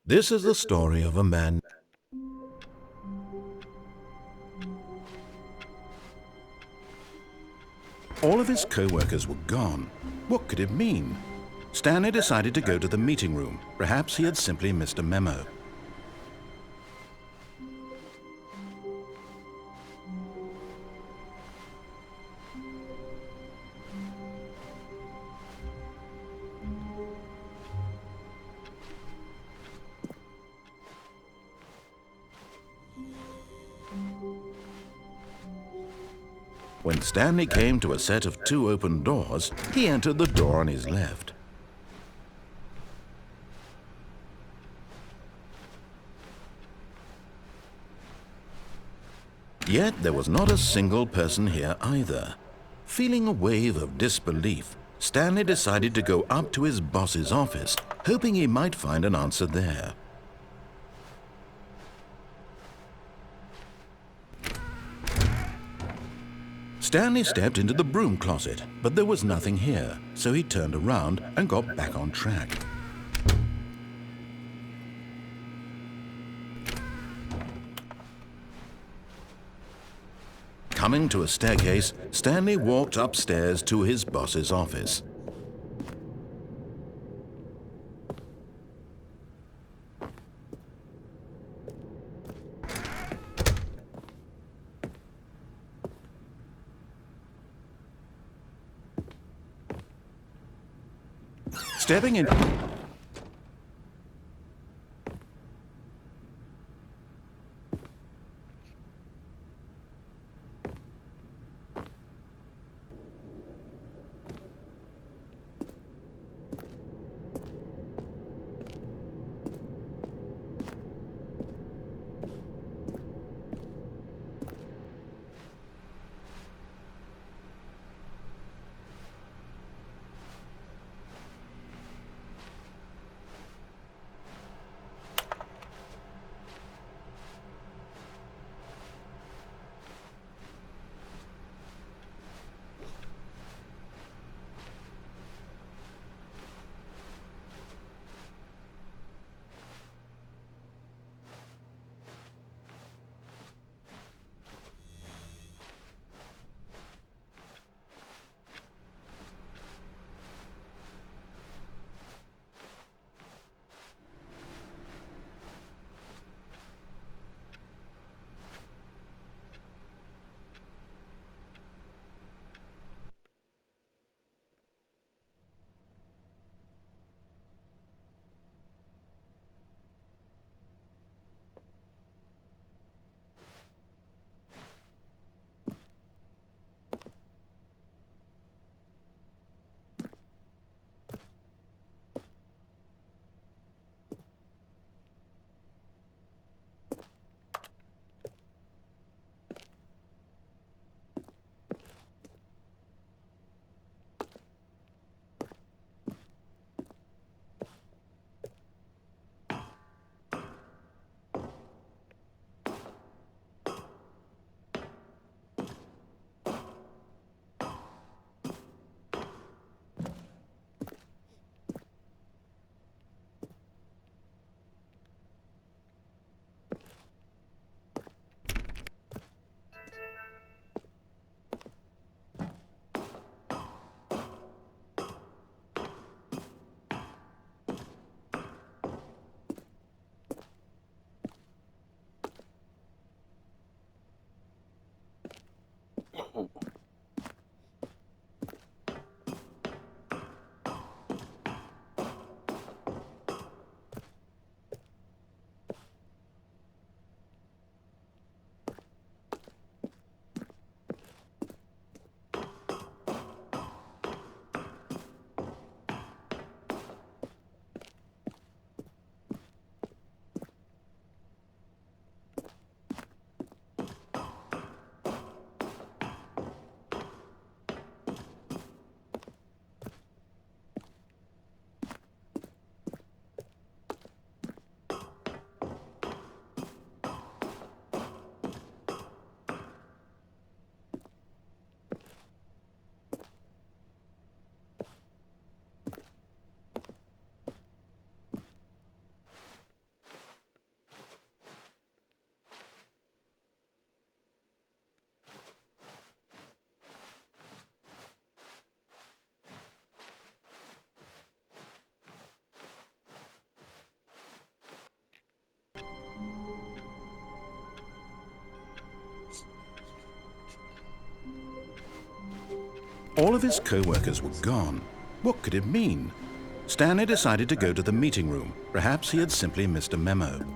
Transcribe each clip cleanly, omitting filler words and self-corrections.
This is the story of a man. All of his co-workers were gone. What could it mean? Stanley decided to go to the meeting room. Perhaps he had simply missed a memo. When Stanley came to a set of two open doors, he entered the door on his left. Yet there was not a single person here either. Feeling a wave of disbelief, Stanley decided to go up to his boss's office, hoping he might find an answer there. Stanley stepped into the broom closet, but there was nothing here, so he turned around and got back on track. Coming to a staircase, Stanley walked upstairs to his boss's office. Stepping in. All of his co-workers were gone. What could it mean? Stanley decided to go to the meeting room. Perhaps he had simply missed a memo.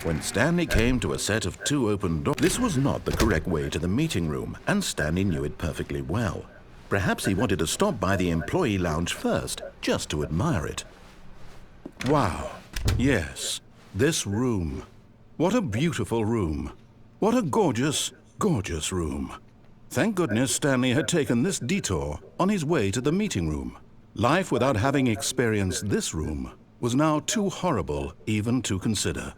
When Stanley came to a set of 2 open doors, this was not the correct way to the meeting room, and Stanley knew it perfectly well. Perhaps he wanted to stop by the employee lounge first, just to admire it. Wow, yes, this room. What a beautiful room. What a gorgeous, gorgeous room. Thank goodness Stanley had taken this detour on his way to the meeting room. Life without having experienced this room was now too horrible even to consider.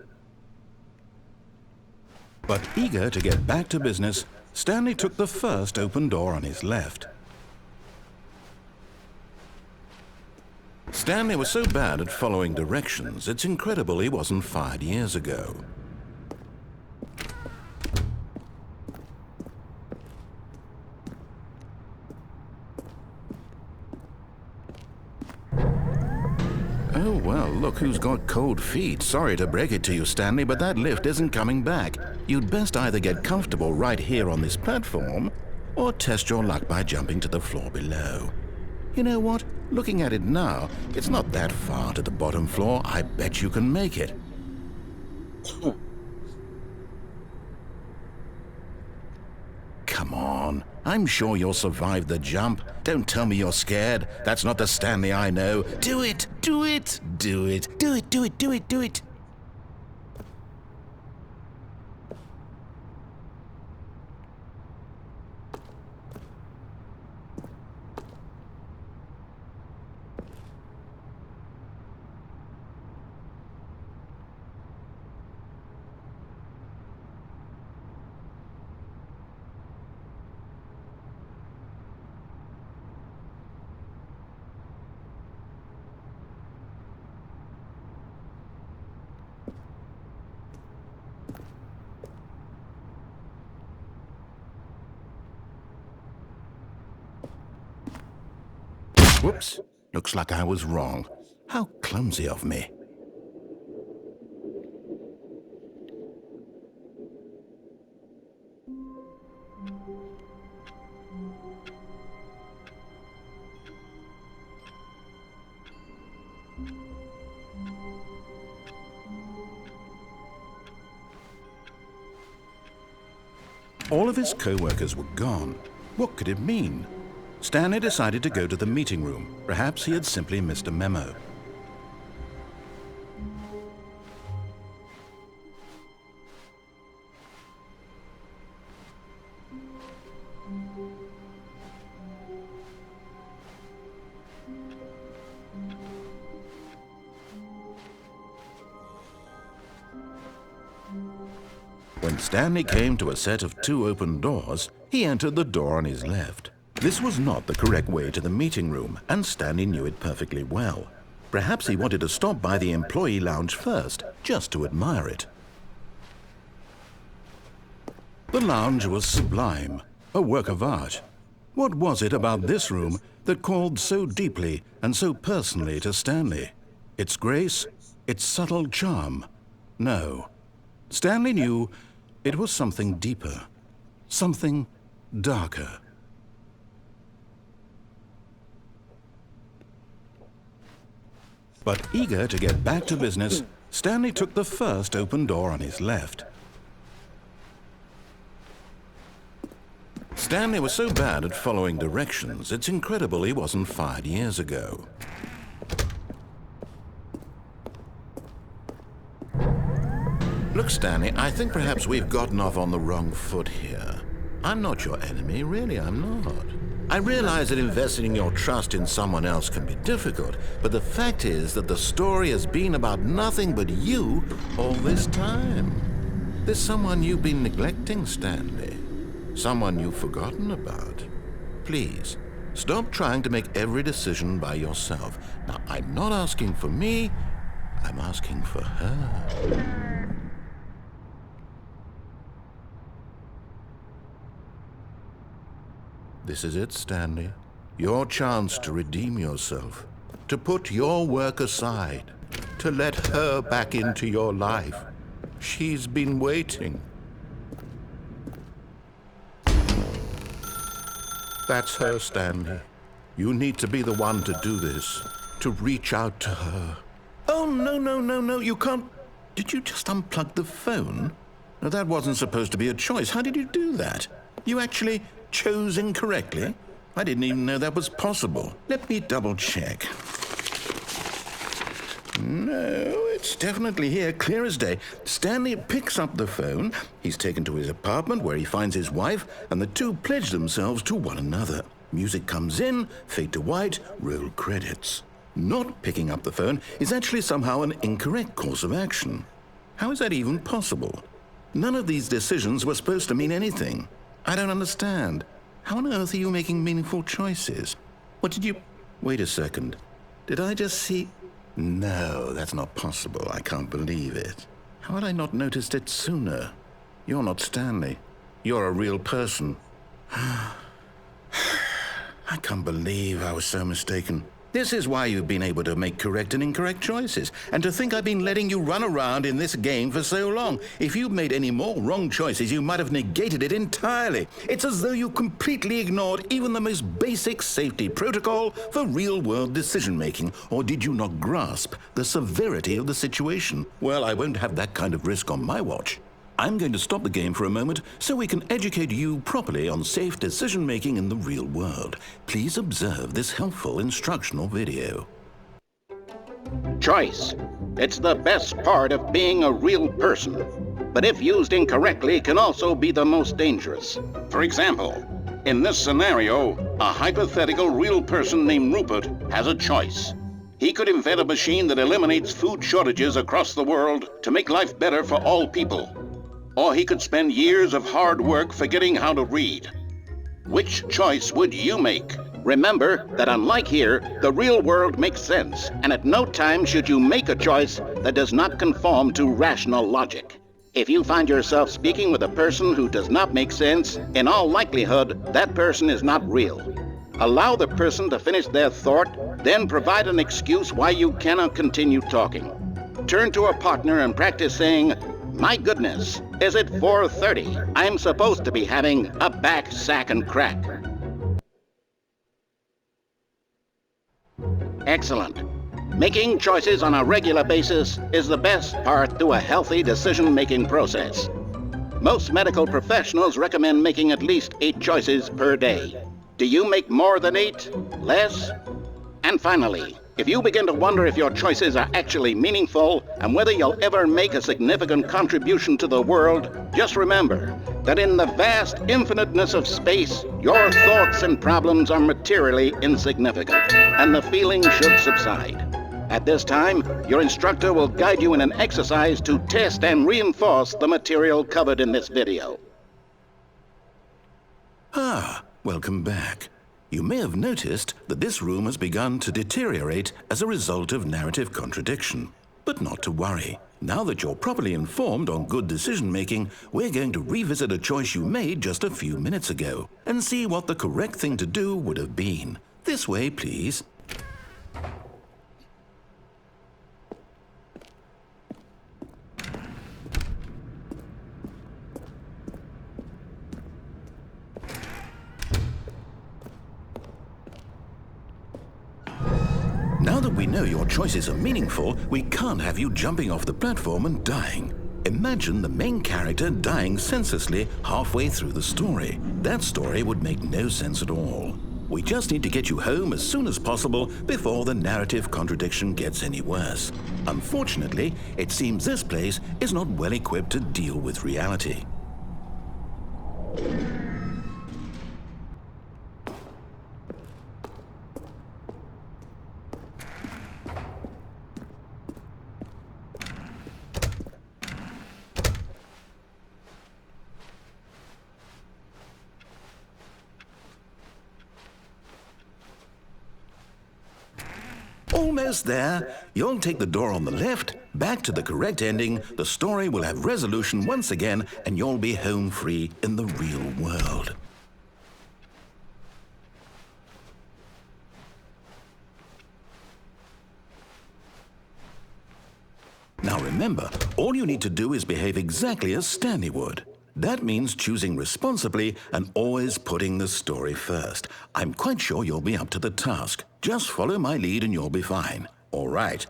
But eager to get back to business, Stanley took the first open door on his left. Stanley was so bad at following directions, it's incredible he wasn't fired years ago. Oh, well, look who's got cold feet. Sorry to break it to you, Stanley, but that lift isn't coming back. You'd best either get comfortable right here on this platform, or test your luck by jumping to the floor below. You know what? Looking at it now, it's not that far to the bottom floor. I bet you can make it. Come on. I'm sure you'll survive the jump. Don't tell me you're scared. That's not the Stanley I know. Do it! Do it! Do it! Do it! Do it! Do it! Do it! Whoops. Looks like I was wrong. How clumsy of me. All of his co-workers were gone. What could it mean? Stanley decided to go to the meeting room. Perhaps he had simply missed a memo. When Stanley came to a set of 2 open doors, he entered the door on his left. This was not the correct way to the meeting room, and Stanley knew it perfectly well. Perhaps he wanted to stop by the employee lounge first, just to admire it. The lounge was sublime, a work of art. What was it about this room that called so deeply and so personally to Stanley? Its grace? Its subtle charm? No. Stanley knew it was something deeper, something darker. But eager to get back to business, Stanley took the first open door on his left. Stanley was so bad at following directions, it's incredible he wasn't fired years ago. Look, Stanley, I think perhaps we've gotten off on the wrong foot here. I'm not your enemy, really, I'm not. I realize that investing your trust in someone else can be difficult, but the fact is that the story has been about nothing but you all this time. There's someone you've been neglecting, Stanley. Someone you've forgotten about. Please, stop trying to make every decision by yourself. Now, I'm not asking for me, I'm asking for her. This is it, Stanley. Your chance to redeem yourself, to put your work aside, to let her back into your life. She's been waiting. That's her, Stanley. You need to be the one to do this, to reach out to her. Oh, no, you can't. Did you just unplug the phone? No, that wasn't supposed to be a choice. How did you do that? You actually chose incorrectly? I didn't even know that was possible. Let me double check. No, it's definitely here, clear as day. Stanley picks up the phone. He's taken to his apartment where he finds his wife, and the two pledge themselves to one another. Music comes in, fade to white, roll credits. Not picking up the phone is actually somehow an incorrect course of action. How is that even possible? None of these decisions were supposed to mean anything. I don't understand. How on earth are you making meaningful choices? What did you... Wait a second. Did I just see... No, that's not possible. I can't believe it. How had I not noticed it sooner? You're not Stanley. You're a real person. I can't believe I was so mistaken. This is why you've been able to make correct and incorrect choices. And to think I've been letting you run around in this game for so long. If you'd made any more wrong choices, you might have negated it entirely. It's as though you completely ignored even the most basic safety protocol for real-world decision-making. Or did you not grasp the severity of the situation? Well, I won't have that kind of risk on my watch. I'm going to stop the game for a moment so we can educate you properly on safe decision-making in the real world. Please observe this helpful instructional video. Choice. It's the best part of being a real person. But if used incorrectly, can also be the most dangerous. For example, in this scenario, a hypothetical real person named Rupert has a choice. He could invent a machine that eliminates food shortages across the world to make life better for all people. Or he could spend years of hard work forgetting how to read. Which choice would you make? Remember that unlike here, the real world makes sense, and at no time should you make a choice that does not conform to rational logic. If you find yourself speaking with a person who does not make sense, in all likelihood, that person is not real. Allow the person to finish their thought, then provide an excuse why you cannot continue talking. Turn to a partner and practice saying, "My goodness, is it 4:30? I'm supposed to be having a back, sack, and crack." Excellent. Making choices on a regular basis is the best part to a healthy decision-making process. Most medical professionals recommend making at least 8 choices per day. Do you make more than 8? Less? And finally, if you begin to wonder if your choices are actually meaningful and whether you'll ever make a significant contribution to the world, just remember that in the vast infiniteness of space, your thoughts and problems are materially insignificant, and the feeling should subside. At this time, your instructor will guide you in an exercise to test and reinforce the material covered in this video. Welcome back. You may have noticed that this room has begun to deteriorate as a result of narrative contradiction. But not to worry. Now that you're properly informed on good decision-making, we're going to revisit a choice you made just a few minutes ago and see what the correct thing to do would have been. This way, please. Now that we know your choices are meaningful, we can't have you jumping off the platform and dying. Imagine the main character dying senselessly halfway through the story. That story would make no sense at all. We just need to get you home as soon as possible before the narrative contradiction gets any worse. Unfortunately, it seems this place is not well equipped to deal with reality. Almost there. You'll take the door on the left, back to the correct ending, the story will have resolution once again, and you'll be home free in the real world. Now remember, all you need to do is behave exactly as Stanley would. That means choosing responsibly and always putting the story first. I'm quite sure you'll be up to the task. Just follow my lead and you'll be fine. All right.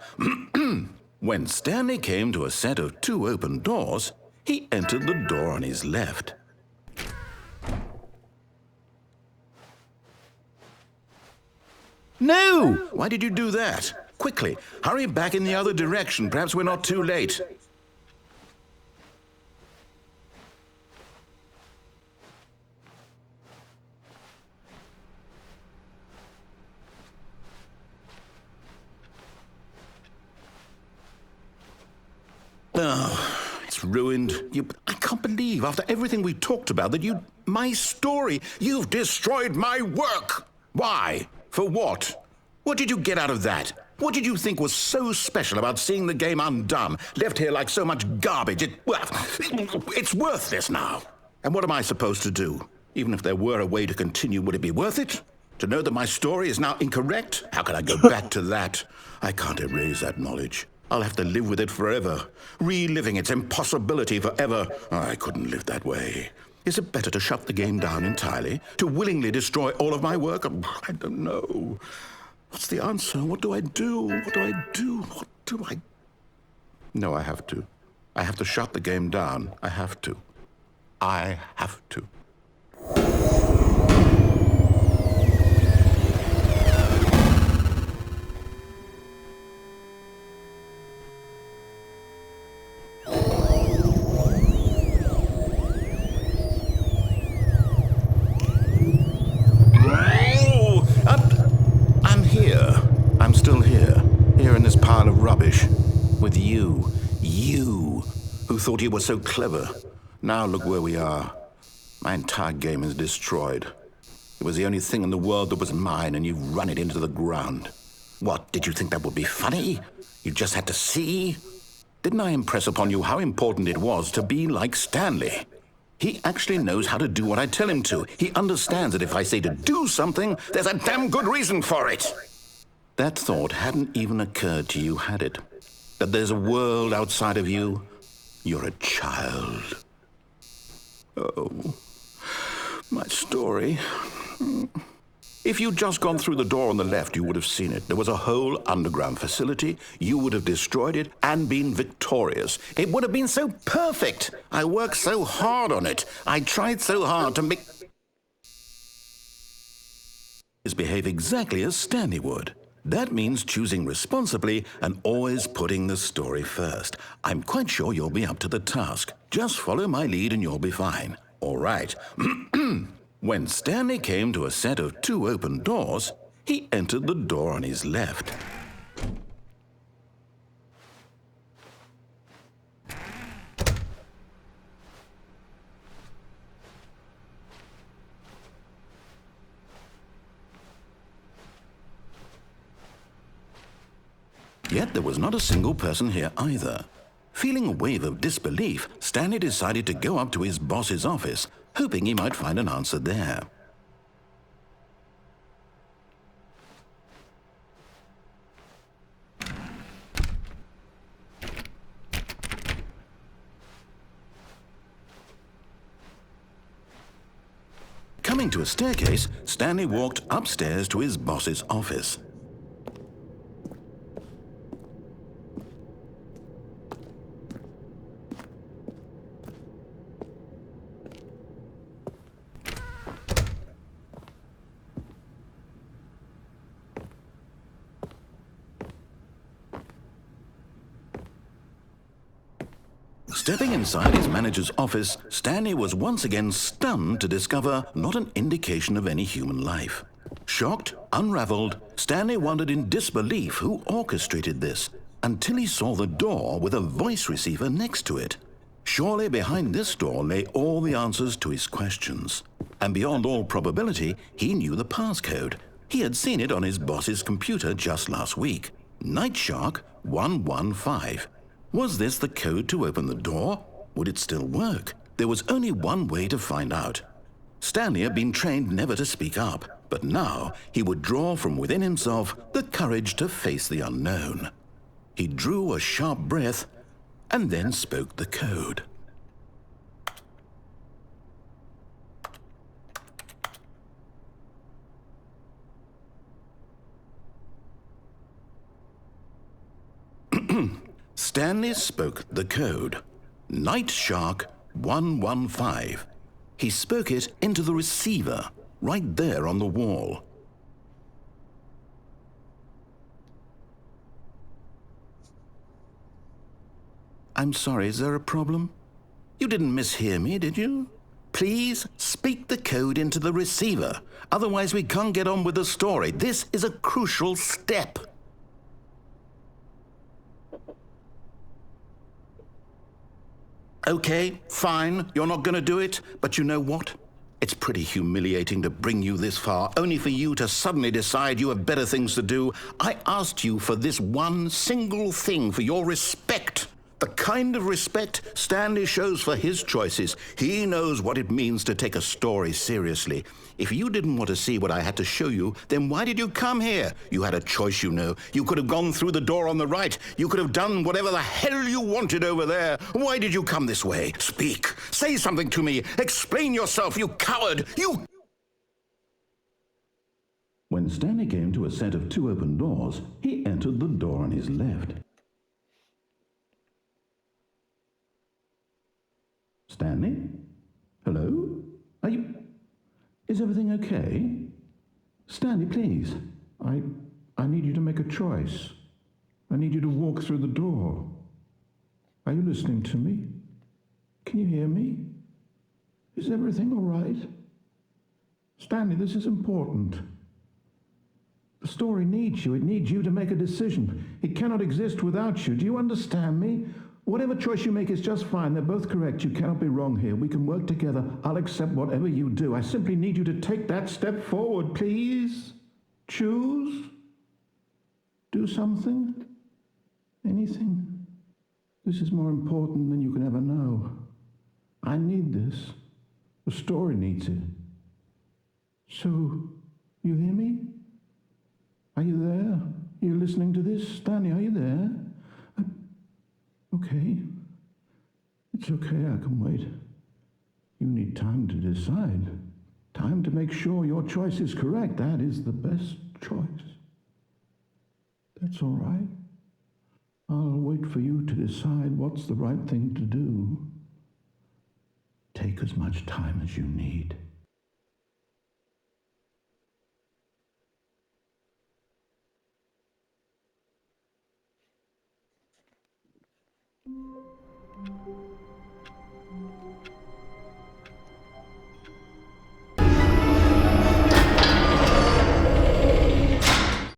When Stanley came to a set of 2 open doors, he entered the door on his left. No! Why did you do that? Quickly, hurry back in the other direction. Perhaps we're not too late. Oh, it's ruined. I can't believe, after everything we talked about, that my story, you've destroyed my work. Why? For what? What did you get out of that? What did you think was so special about seeing the game undone, left here like so much garbage? It's worthless now. And what am I supposed to do? Even if there were a way to continue, would it be worth it? To know that my story is now incorrect? How can I go back to that? I can't erase that knowledge. I'll have to live with it forever, reliving its impossibility forever. I couldn't live that way. Is it better to shut the game down entirely? To willingly destroy all of my work? I don't know. What's the answer? What do I do? What do I do? What do I... No, I have to. I have to shut the game down. I have to. I have to. With you who thought you were so clever. Now look where we are. My entire game is destroyed. It was the only thing in the world that was mine, and you've run it into the ground. What, did you think that would be funny? You just had to see? Didn't I impress upon you how important it was to be like Stanley? He actually knows how to do what I tell him to. He understands that if I say to do something, there's a damn good reason for it. That thought hadn't even occurred to you, had it? That there's a world outside of you? You're a child. Oh, my story. If you'd just gone through the door on the left, you would have seen it. There was a whole underground facility. You would have destroyed it and been victorious. It would have been so perfect. I worked so hard on it. I tried so hard to make... behave exactly as Stanley would. That means choosing responsibly and always putting the story first. I'm quite sure you'll be up to the task. Just follow my lead and you'll be fine. All right. When Stanley came to a set of 2 open doors, he entered the door on his left. Yet there was not a single person here either. Feeling a wave of disbelief, Stanley decided to go up to his boss's office, hoping he might find an answer there. Coming to a staircase, Stanley walked upstairs to his boss's office. Stepping inside his manager's office, Stanley was once again stunned to discover not an indication of any human life. Shocked, unraveled, Stanley wondered in disbelief who orchestrated this, until he saw the door with a voice receiver next to it. Surely behind this door lay all the answers to his questions. And beyond all probability, he knew the passcode. He had seen it on his boss's computer just last week. Nightshark 115. Was this the code to open the door? Would it still work? There was only one way to find out. Stanley had been trained never to speak up, but now he would draw from within himself the courage to face the unknown. He drew a sharp breath and then spoke the code. Stanley spoke the code. Night Shark 115. He spoke it into the receiver, right there on the wall. I'm sorry, is there a problem? You didn't mishear me, did you? Please speak the code into the receiver. Otherwise, we can't get on with the story. This is a crucial step. Okay, fine, you're not going to do it, but you know what? It's pretty humiliating to bring you this far, only for you to suddenly decide you have better things to do. I asked you for this one single thing, for your respect. The kind of respect Stanley shows for his choices. He knows what it means to take a story seriously. If you didn't want to see what I had to show you, then why did you come here? You had a choice, you know. You could have gone through the door on the right. You could have done whatever the hell you wanted over there. Why did you come this way? Speak. Say something to me. Explain yourself, you coward. You... When Stanley came to a set of 2 open doors, he entered the door on his left. Stanley? Hello? Are you... Is everything okay? Stanley, please. I need you to make a choice. I need you to walk through the door. Are you listening to me? Can you hear me? Is everything all right? Stanley, this is important. The story needs you. It needs you to make a decision. It cannot exist without you. Do you understand me? Whatever choice you make is just fine. They're both correct. You cannot be wrong here. We can work together. I'll accept whatever you do. I simply need you to take that step forward, please. Choose. Do something. Anything. This is more important than you can ever know. I need this. The story needs it. So, you hear me? Are you there? Are you listening to this? Stanley, are you there? Okay. It's okay, I can wait. You need time to decide. Time to make sure your choice is correct. That is the best choice. That's all right. I'll wait for you to decide what's the right thing to do. Take as much time as you need.